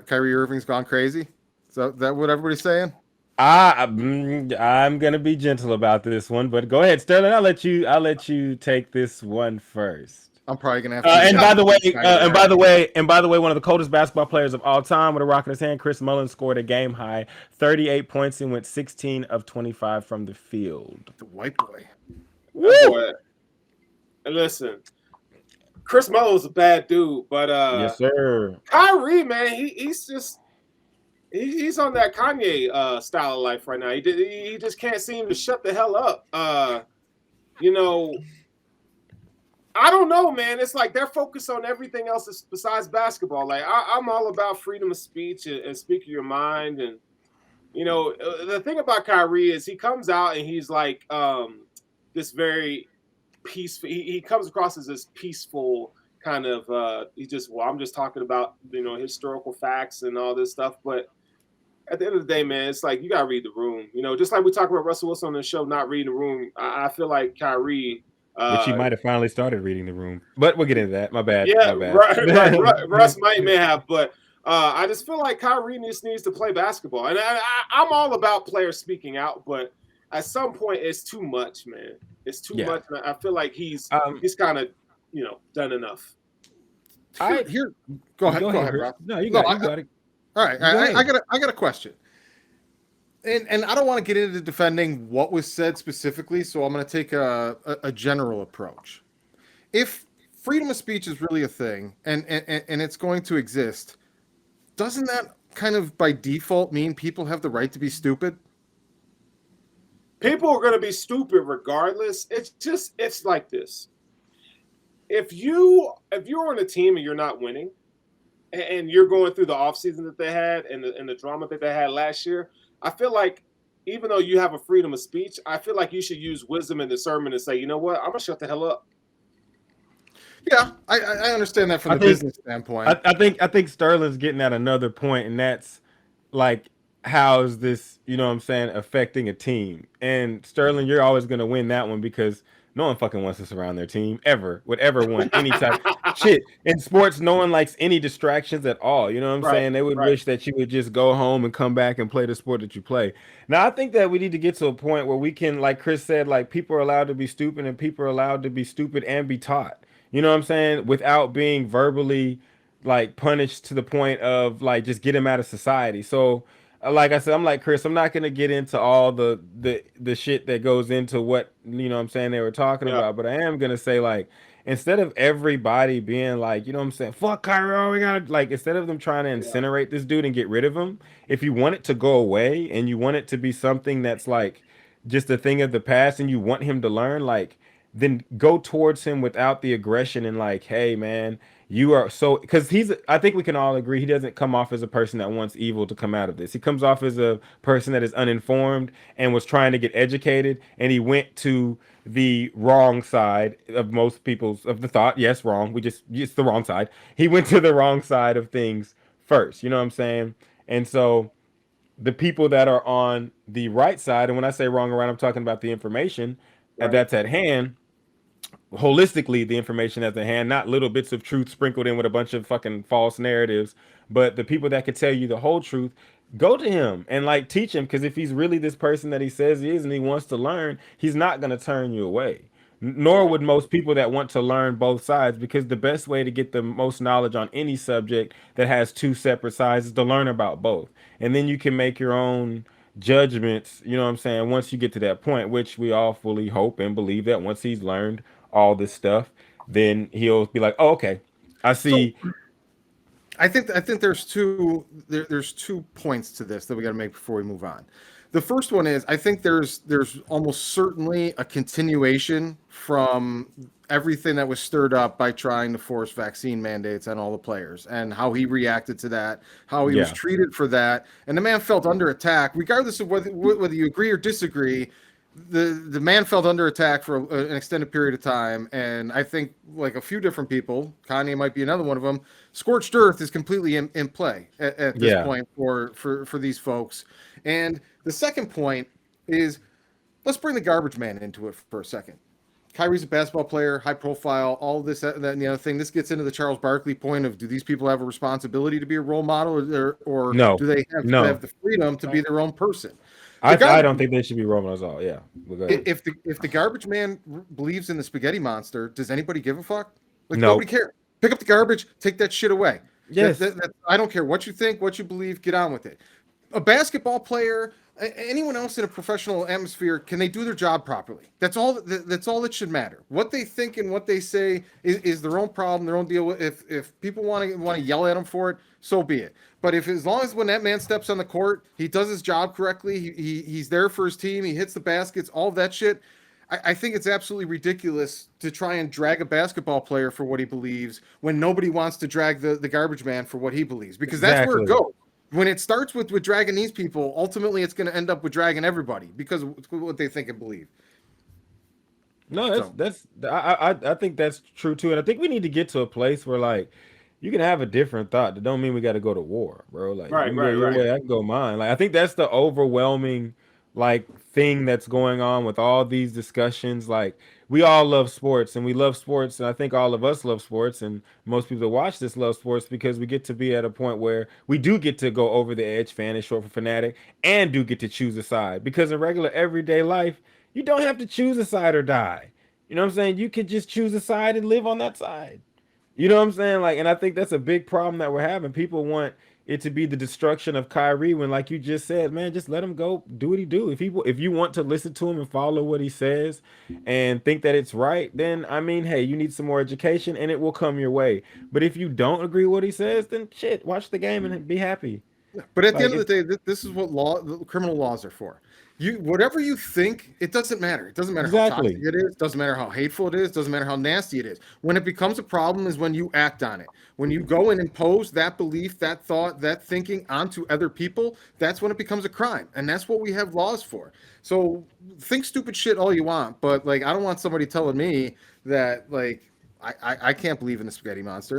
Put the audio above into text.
Kyrie Irving's gone crazy? So that what everybody's saying? I'm gonna be gentle about this one, but go ahead, Sterling. I'll let you take this one first. I'm probably gonna have to Uh, use and my by the way, Kyrie and by the argument. way, and by the way, one of the coldest basketball players of all time with a rock in his hand, Chris Mullin scored a game high 38 points and went 16 of 25 from the field. The white boy. That Woo! boy. And listen, Chris Melo's a bad dude, but Yes, sir. Kyrie, man, he's just he's on that Kanye style of life right now. He just can't seem to shut the hell up. You know, I don't know, man. It's like they're focused on everything else besides basketball. Like I'm all about freedom of speech and speaking your mind. And the thing about Kyrie is he comes out and he's like this very peaceful. He comes across as this peaceful kind of. I'm just talking about historical facts and all this stuff, but. At the end of the day, man, it's like you gotta read the room. Just like we talk about Russell Wilson on the show, not reading the room. I feel like Kyrie, Which he might have finally started reading the room, but we'll get into that. My bad. yeah, My bad. right. Russ may have, but I just feel like Kyrie needs to play basketball, and I'm all about players speaking out, but at some point it's too much, man. It's too Yeah. much, and I feel like he's Um. kind of done enough. I Here, go ahead, Chris. Rob. No, you No, got it. You got it. all right. Go ahead. I got a question, and I don't want to get into defending what was said specifically, so I'm going to take a general approach. If freedom of speech is really a thing, and it's going to exist, doesn't that kind of by default mean people have the right to be stupid? People are going to be stupid regardless. It's like this. If you're on a team and you're not winning, and you're going through the offseason that they had and the drama that they had last year, I feel like even though you have a freedom of speech, I feel like you should use wisdom and discernment and say, you know what, I'm gonna shut the hell up. Yeah, I understand that from I the think business standpoint. I think Sterling's getting at another point, and that's like how is this, what I'm saying, affecting a team? And Sterling, you're always gonna win that one because no one fucking wants to surround their team ever, would ever want any type shit. In sports, no one likes any distractions at all. You know what I'm Right, saying? They would right. wish that you would just go home and come back and play the sport that you play. Now I think that we need to get to a point where we can, like Chris said, like people are allowed to be stupid and people are allowed to be stupid and be taught. You know what I'm saying? Without being verbally like punished to the point of like just get him out of society. So like I said, I'm like Chris, I'm not gonna get into all the shit that goes into what I'm saying they were talking Yeah, about, but I am gonna say like instead of everybody being like, what I'm saying, fuck Kyrie, oh, we gotta like instead of them trying to yeah, incinerate this dude and get rid of him, if you want it to go away and you want it to be something that's like just a thing of the past and you want him to learn, like then go towards him without the aggression and like, hey man, you are so because I think we can all agree he doesn't come off as a person that wants evil to come out of this. He comes off as a person that is uninformed and was trying to get educated, and he went to the wrong side of most people's of the thought. Yes, wrong. We just it's the wrong side. He went to the wrong side of things first. You know what I'm saying? And so the people that are on the right side, and when I say wrong around, I'm talking about the information right. that's at hand, holistically the information at the hand, not little bits of truth sprinkled in with a bunch of fucking false narratives, but the people that could tell you the whole truth, go to him and like teach him because if he's really this person that he says he is and he wants to learn, he's not going to turn you away. Nor Right. would most people that want to learn both sides because the best way to get the most knowledge on any subject that has two separate sides is to learn about both. And then you can make your own judgments, you know what I'm saying, once you get to that point, which we all fully hope and believe that once he's learned all this stuff, then he'll be like, "Oh, okay, I So see." I think there's two points to this that we got to make before we move on. The first one is I think there's almost certainly a continuation from everything that was stirred up by trying to force vaccine mandates on all the players and how he reacted to that, how he was Yeah, treated for that, and the man felt under attack, regardless of whether you agree or disagree. The man felt under attack for an extended period of time, and I think like a few different people, Kanye might be another one of them. Scorched earth is completely in play at this yeah, point for these folks. And the second point is let's bring the garbage man into it for a second. Kyrie's a basketball player, high profile, all this, that, and the other thing. This gets into the Charles Barkley point of, do these people have a responsibility to be a role model, or No, do they no. have the freedom to be their own person? I don't think they should be Roman at all. Yeah. Well, go ahead. If the garbage man believes in the spaghetti monster, does anybody give a fuck? Like, No. nobody cares. Pick up the garbage, take that shit away. Yes. I don't care what you think, what you believe, get on with it. A basketball player, anyone else in a professional atmosphere, can they do their job properly? That's all that should matter. What they think and what they say is their own problem, their own deal. If people want to yell at them for it, so be it. But as long as when that man steps on the court, he does his job correctly, he's there for his team, he hits the baskets, all of that shit. I think it's absolutely ridiculous to try and drag a basketball player for what he believes when nobody wants to drag the garbage man for what he believes, because that's where it goes. When it starts with dragging these people, ultimately it's going to end up with dragging everybody because of what they think and believe. No, I think that's true too, and I think we need to get to a place where like you can have a different thought. That don't mean we got to go to war, bro. Like, Right, you can go your way, I can go mine. Like, I think that's the overwhelming like thing that's going on with all these discussions. Like, we all love sports, and we love sports, and I think all of us love sports, and most people that watch this love sports because we get to be at a point where we do get to go over the edge, fan is short for fanatic, and do get to choose a side. Because in regular everyday life, you don't have to choose a side or die. You know what I'm saying? You could just choose a side and live on that side. You know what I'm saying? Like, and I think that's a big problem that we're having. People want it to be the destruction of Kyrie when, like you just said, man, just let him go do what he do. If you want to listen to him and follow what he says and think that it's right, then I mean, hey, you need some more education and it will come your way. But if you don't agree with what he says, then shit, watch the game and be happy. But at the end of the day, this is what criminal laws are for. Whatever you think, it doesn't matter. It doesn't matter how toxic it is. Doesn't matter how hateful it is. Doesn't matter how nasty it is. When it becomes a problem is when you act on it. When you go and impose that belief, that thought, that thinking onto other people, that's when it becomes a crime. And that's what we have laws for. So think stupid shit all you want, but like, I don't want somebody telling me that like I can't believe in the spaghetti monster.